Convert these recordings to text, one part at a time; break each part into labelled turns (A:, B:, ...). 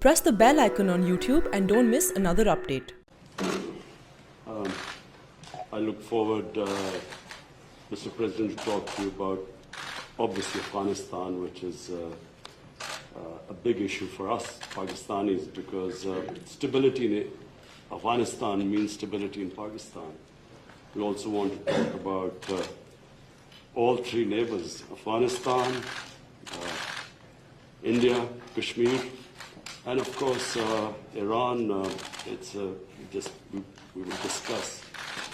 A: Press the bell icon on YouTube and don't miss another update.
B: I look forward, Mr. President, to talk to you about, obviously, Afghanistan, which is a big issue for us Pakistanis, because stability in Afghanistan means stability in Pakistan. We also want to talk about all three neighbors, Afghanistan, India, Kashmir, and of course Iran. We will discuss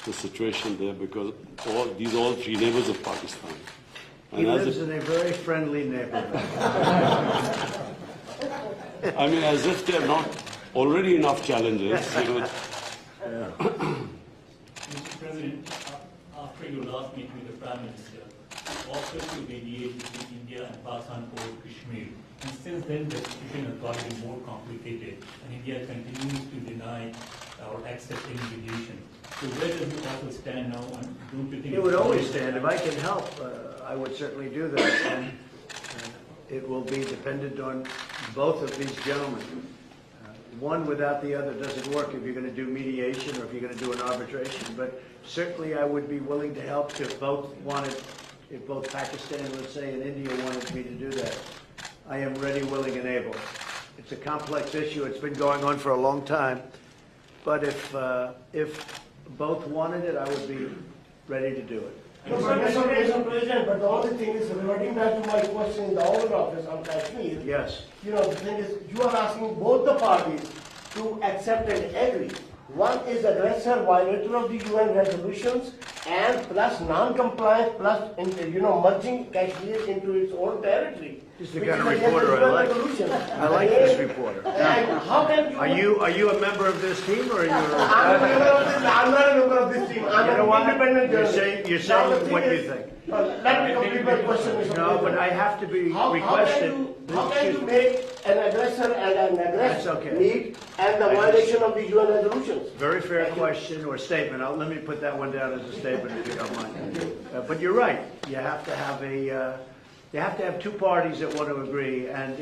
B: the situation there, because all three neighbors of Pakistan.
C: And he lives in a very friendly neighborhood.
B: I mean, as if there are not already enough challenges.
D: Mr. President, after your last meeting with the Prime Minister, offered to mediate between India and Pakistan over Kashmir. And since then, the situation has gotten more complicated, and India continues to deny or accept any mediation. So where does it also stand now? And don't you think
C: It would always stand. If I can help, I would certainly do that. And it will be dependent on both of these gentlemen. One without the other doesn't work if you're going to do mediation or if you're going to do an arbitration. But certainly I would be willing to help if both Pakistan, let's say, and India wanted me to do that. I am ready, willing, and able. It's a complex issue. It's been going on for a long time. But if both wanted it, I would be ready to do it.
E: Mr. President, but the only thing is, reverting back to my question in the Oval Office on Kashmir,
C: Yes.
E: the thing is, you are asking both the parties to accept and agree. One is aggressor, violator of the UN resolutions, and plus non-compliance, plus merging Kashmir into its own territory.
C: This is the kind of reporter I like. I like this reporter.
E: How can you?
C: Are you a member of this team, or are you?
E: I'm not a member of this team. I'm an independent journalist.
C: You're saying what you think.
E: Let me complete my question, Mr.
C: No, but
E: President.
C: I have to be
E: How
C: requested.
E: can you make an aggressor and an
C: That's
E: aggressor
C: okay.
E: meet and the violation of the UN resolutions?
C: Very fair question or statement. Let me put that one down as a statement if you don't mind. But you're right. You have to have two parties that want to agree, and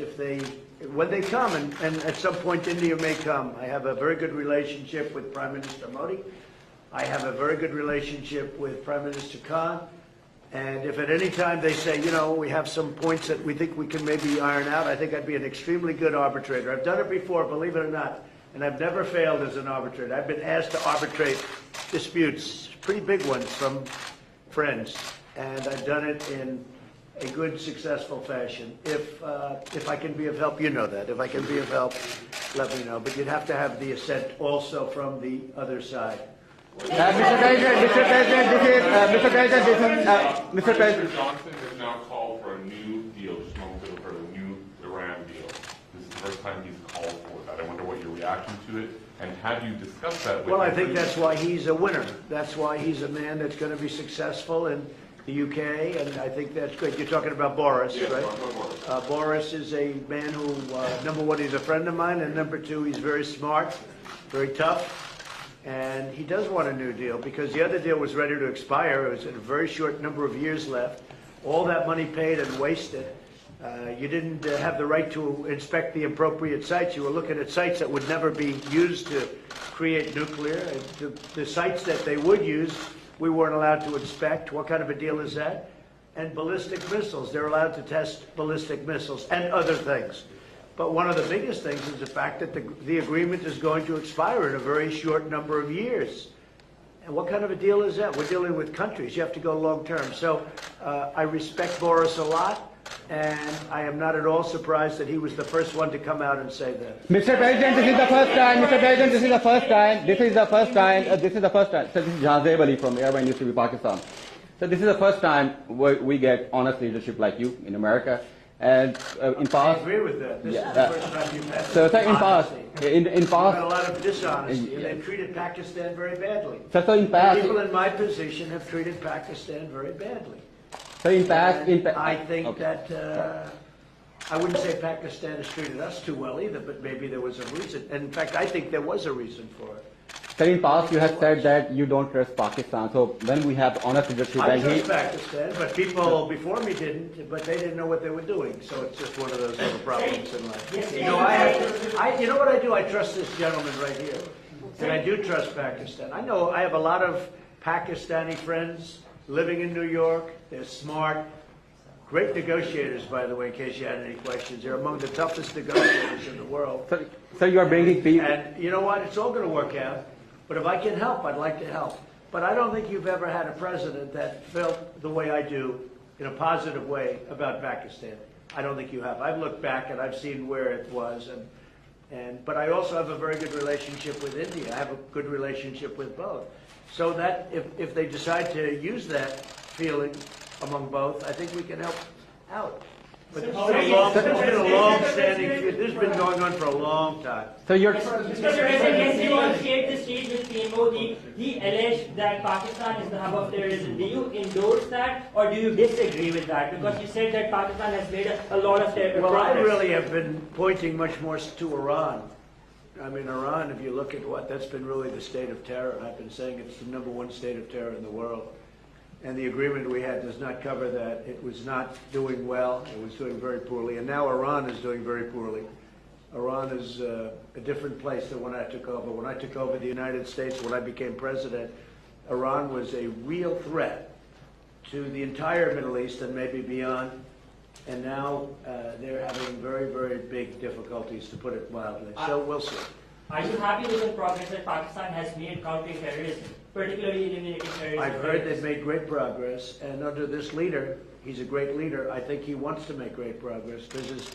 C: when they come, and at some point India may come. I have a very good relationship with Prime Minister Modi. I have a very good relationship with Prime Minister Khan. And if at any time they say, we have some points that we think we can maybe iron out, I think I'd be an extremely good arbitrator. I've done it before, believe it or not, and I've never failed as an arbitrator. I've been asked to arbitrate disputes, pretty big ones, from friends, and I've done it in a good, successful fashion. If I can be of help, you know that. If I can be of help, let me know. But you'd have to have the assent also from the other side.
F: Mr. President,
G: Johnson has now called for a new deal, just momentarily for a new Iran deal. This is the first time he's called for that. I wonder what your reaction to it, and have you discussed that with
C: Well, I
G: him?
C: think that's why he's a winner. That's why he's a man that's going to be successful in the UK, and I think that's great. You're talking about Boris,
G: Yes,
C: right?
G: I'm Boris.
C: Boris is a man who, number one, he's a friend of mine, and number two, he's very smart, very tough. And he does want a new deal, because the other deal was ready to expire. It was a very short number of years left. All that money paid and wasted. You didn't have the right to inspect the appropriate sites. You were looking at sites that would never be used to create nuclear. The sites that they would use, we weren't allowed to inspect. What kind of a deal is that? And ballistic missiles. They're allowed to test ballistic missiles and other things. But one of the biggest things is the fact that the agreement is going to expire in a very short number of years. And what kind of a deal is that? We're dealing with countries. You have to go long term. So I respect Boris a lot, and I am not at all surprised that he was the first one to come out and say that.
F: Mr. President, this is the first time. Mr. President, this is the first time. This is the first time. This is the first time. So this is Jahazeb Ali from Airline Industry Pakistan. So this is the first time we get honest leadership like you in America. And in past,
C: I agree with that. This is the first time you've had
F: so in past,
C: We've had a
F: past,
C: lot of dishonesty, and they've treated Pakistan very badly.
F: so in past,
C: People in my position have treated Pakistan very badly.
F: so in past,
C: I think
F: okay.
C: that I wouldn't say Pakistan has treated us too well either, but maybe there was a reason. And in fact, I think there was a reason for it.
F: Sir, in past you have said that you don't trust Pakistan. So when we have honest leadership,
C: I
F: and
C: trust Pakistan, but people before me didn't, but they didn't know what they were doing. So it's just one of those little problems in life. You know, you know what I do? I trust this gentleman right here. And I do trust Pakistan. I know I have a lot of Pakistani friends living in New York. They're smart. Great negotiators, by the way, in case you had any questions. They're among the toughest negotiators in the world.
F: So you are bringing peace.
C: And you know what? It's all going to work out. But if I can help, I'd like to help. But I don't think you've ever had a president that felt the way I do, in a positive way, about Pakistan. I don't think you have. I've looked back and I've seen where it was. But I also have a very good relationship with India. I have a good relationship with both. So that if they decide to use that feeling among both, I think we can help out. But there's been a long-standing feud. This has been going on for a long time.
F: So you're.
H: Mr. President, yesterday on Share the Stage with PM Modi, he alleged that Pakistan is the hub of terrorism. Do you endorse that, or do you disagree with that? Because you said that Pakistan has made a lot of terror.
C: Well, I really have been pointing much more to Iran. I mean, Iran, if you look at that's been really the state of terror. I've been saying it's the #1 state of terror in the world. And the agreement we had does not cover that. It was not doing well. It was doing very poorly. And now Iran is doing very poorly. Iran is a different place than when I took over. When I took over the United States, when I became president, Iran was a real threat to the entire Middle East and maybe beyond. And now they're having very, very big difficulties, to put it mildly. So we'll see.
H: Are you happy with the progress that Pakistan has made countering terrorism, particularly eliminating terrorism?
C: I've heard they've made great progress, and under this leader, he's a great leader. I think he wants to make great progress, because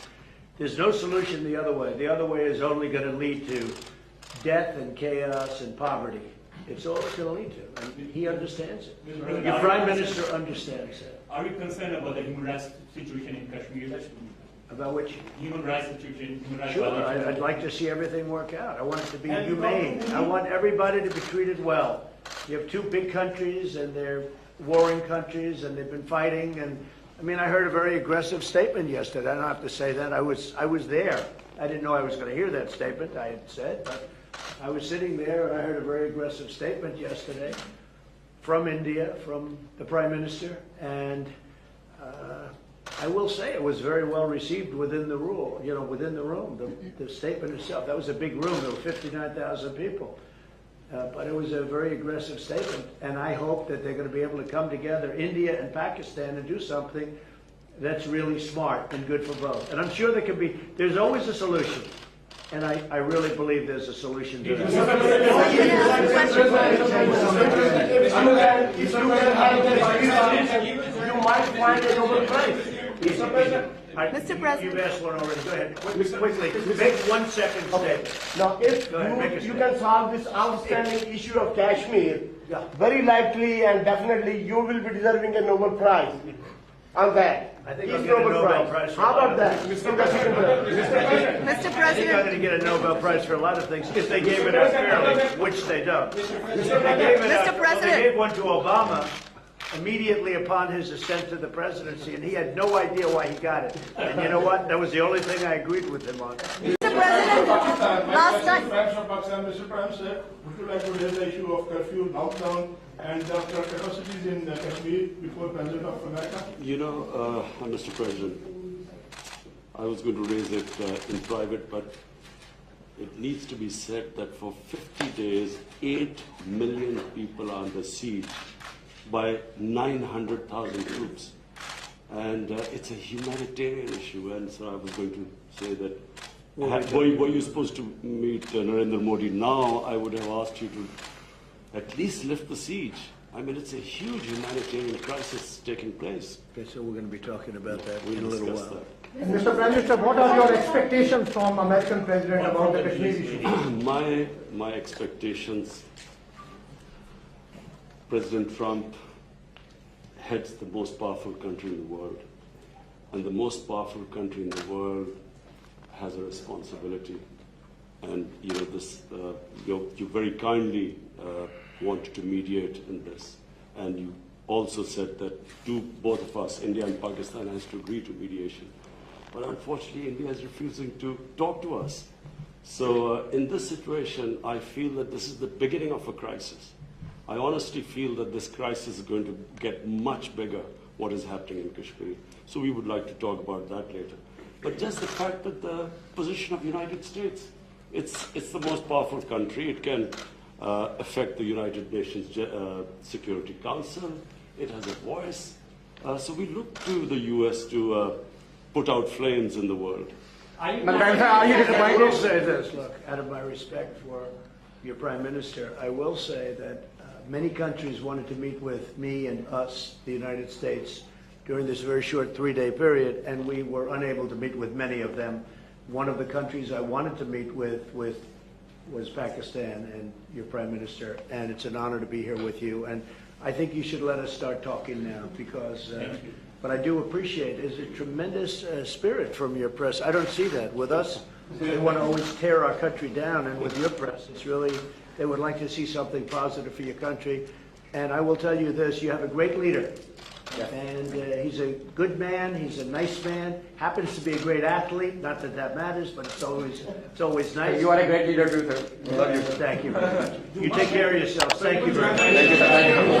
C: there's no solution the other way. The other way is only going to lead to death and chaos and poverty. It's all it's going to lead to, and he understands it. Your Prime Minister understands it.
D: Are you concerned about the human rights situation in Kashmir?
C: About which?
D: Human rights situation, human rights
C: Sure,
D: violations.
C: I'd like to see everything work out. I want it to be humane. I want everybody to be treated well. You have two big countries, and they're warring countries, and they've been fighting. And I mean, I heard a very aggressive statement yesterday. I don't have to say that. I was there. I didn't know I was going to hear that statement. I had said, but I was sitting there, and I heard a very aggressive statement yesterday from India, from the Prime Minister, and I will say it was very well received within the within the room. The statement itself, that was a big room. There were 59,000 people. But it was a very aggressive statement, and I hope that they're going to be able to come together, India and Pakistan, and do something that's really smart and good for both. And I'm sure there's always a solution. And I really believe there's a solution to that.
E: If you can have this, you might find a Nobel Prize.
C: Mr. President. You've asked one already. Go ahead. Quickly. Make 1 second statement.
E: Now, if you can solve this outstanding issue of Kashmir, very likely and definitely you will be deserving a Nobel Prize on that.
C: I think I'll get a Nobel Prize.
E: How about that?
C: Mr. President. I think I'm going to get a Nobel Prize for a lot of things if they gave it out fairly, which they don't. Mr. President. They gave one to Obama immediately upon his ascent to the presidency, and he had no idea why he got it. And you know what? That was the only thing I agreed with him on.
I: Mr. President, last time.
J: Mr. Prime Minister, would you like to raise the issue of curfew, lockdown, and the atrocities in Kashmir before President of America?
B: You know, Mr. President, I was going to raise it in private, but it needs to be said that for 50 days, 8 million people are under siege by 900,000 troops. And it's a humanitarian issue. And so I was going to say that were you supposed to meet Narendra Modi now, I would have asked you to at least lift the siege. I mean, it's a huge humanitarian crisis taking place.
C: Okay, so we're going to be talking about that
B: We'll
C: in a little
B: discuss
C: while.
B: that.
E: Mr. Prime Minister, what are your expectations from American President about the Kashmir issue?
B: My expectations, President Trump heads the most powerful country in the world. And the most powerful country in the world has a responsibility. And you know this. You very kindly wanted to mediate in this, and you also said that both of us, India and Pakistan, has to agree to mediation. But unfortunately, India is refusing to talk to us. So in this situation, I feel that this is the beginning of a crisis. I honestly feel that this crisis is going to get much bigger, what is happening in Kashmir. So we would like to talk about that later. But just the fact that the position of the United States, it's the most powerful country. It can affect the United Nations Security Council. It has a voice. So we look to the US to put out flames in the world.
C: I will say this, look, out of my respect for your Prime Minister, I will say that many countries wanted to meet with me and us, the United States, during this very short 3-day period, and we were unable to meet with many of them. One of the countries I wanted to meet with was Pakistan and your Prime Minister, and it's an honor to be here with you. And I think you should let us start talking now, because but I do appreciate there's a tremendous spirit from your press. I don't see that with us. They want to always tear our country down, and with your press, it's really, they would like to see something positive for your country. And I will tell you this, you have a great leader. Yeah. And he's a good man, he's a nice man, happens to be a great athlete, not that that matters, but it's always nice.
F: You are a great leader too, sir. Love you.
C: Thank you very much. You take care of yourselves. Thank you very much.
F: Thank you, sir. Thank you.